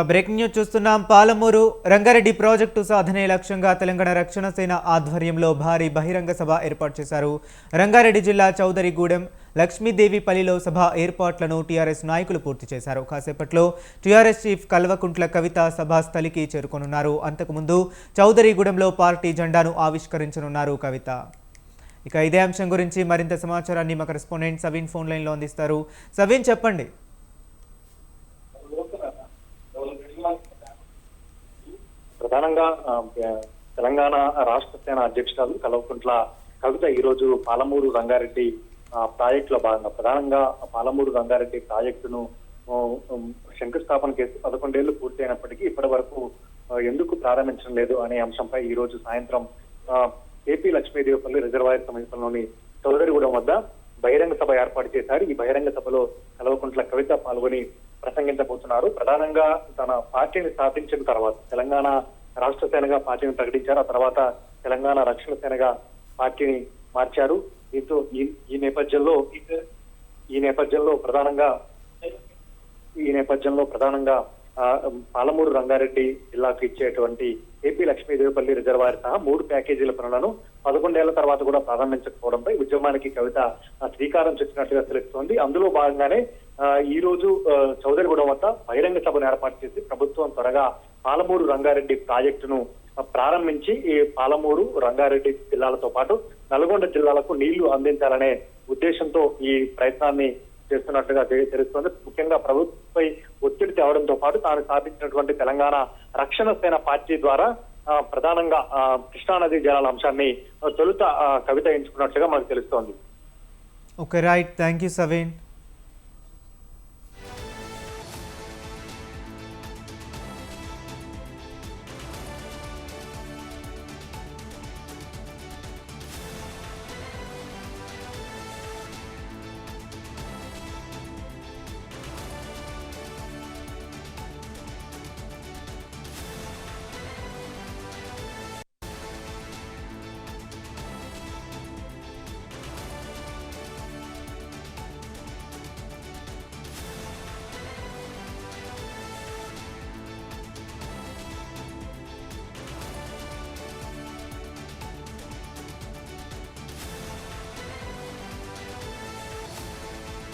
Breaking news చూస్తున్నాం. Palamuru Rangareddy project సాధనే లక్ష్యంగా తెలంగాణ రక్షణ సేన ఆధ్వర్యంలో భారీ బహిరంగ సభ ఏర్పాటు చేశారు. రంగారెడ్డి జిల్లా చౌదరిగూడెం లక్ష్మీదేవిపల్లిలో సభ ఏర్పాట్లను టీఆర్ఎస్ నాయకులు పూర్తి చేశారు. కాసేపట్లో టీఆర్ఎస్ చీఫ్ కల్వకుంట్ల కవిత సభా స్థలికి చేరుకోనున్నారు. అంతకుముందు చౌదరిగూడెంలో పార్టీ జెండాను ఆవిష్కరించనున్నారు కవిత. ఇక ఇదే అంశం గురించి మరింత సమాచారాన్ని మా కరెస్పాండెంట్ సవీన్ ఫోన్ లైన్లో అందిస్తారు. సవీన్, చెప్పండి. ప్రధానంగా తెలంగాణ రాష్ట్ర సేన అధ్యక్షురాలు కల్వకుంట్ల కవిత ఈ రోజు పాలమూరు రంగారెడ్డి ప్రాజెక్టులో భాగంగా ప్రధానంగా పాలమూరు రంగారెడ్డి ప్రాజెక్టును శంకుస్థాపన చేసి 11 ఏళ్లు పూర్తయినప్పటికీ ఇప్పటి వరకు ఎందుకు ప్రారంభించడం లేదు అనే అంశంపై ఈ రోజు సాయంత్రం ఏపీ లక్ష్మీదేవిపల్లి రిజర్వాయర్ సమీపంలోని చౌదరిగూడెం వద్ద బహిరంగ సభ ఏర్పాటు చేశారు. ఈ బహిరంగ సభలో కల్వకుంట్ల కవిత పాల్గొని ప్రసంగించబోతున్నారు. ప్రధానంగా తన పార్టీని స్థాపించిన తర్వాత తెలంగాణ రాష్ట్ర సేనగా పార్టీని ప్రకటించారు. ఆ తర్వాత తెలంగాణ రక్షణ సేనగా పార్టీని మార్చారు. దీంతో ఈ నేపథ్యంలో ప్రధానంగా పాలమూరు రంగారెడ్డి జిల్లాకు ఇచ్చేటువంటి ఏపీ లక్ష్మీదేవిపల్లి రిజర్వాయర్ సహా 3 ప్యాకేజీల పనులను 11 ఏళ్ల తర్వాత కూడా ప్రారంభించకపోవడంపై ఉద్యమానికి కవిత శ్రీకారం చుట్టినట్టుగా తెలుస్తోంది. అందులో భాగంగానే ఈ రోజు చౌదరిగూడెం వద్ద బహిరంగ సభను ఏర్పాటు చేసి ప్రభుత్వం త్వరగా పాలమూరు రంగారెడ్డి ప్రాజెక్టును ప్రారంభించి ఈ పాలమూరు రంగారెడ్డి జిల్లాలతో పాటు నల్గొండ జిల్లాలకు నీళ్లు అందించాలనే ఉద్దేశంతో ఈ ప్రయత్నాన్ని చేస్తున్నట్టుగా తెలుస్తోంది. ముఖ్యంగా ప్రభుత్వంపై ఒత్తిడి తేవడంతో పాటు తాను స్థాపించినటువంటి తెలంగాణ రక్షణ సేన పార్టీ ద్వారా ప్రధానంగా కృష్ణానది జలాల అంశాన్ని తొలుత కవిత ఎంచుకున్నట్లుగా మనకు తెలుస్తోంది. Okay, right. Thank you Saveen.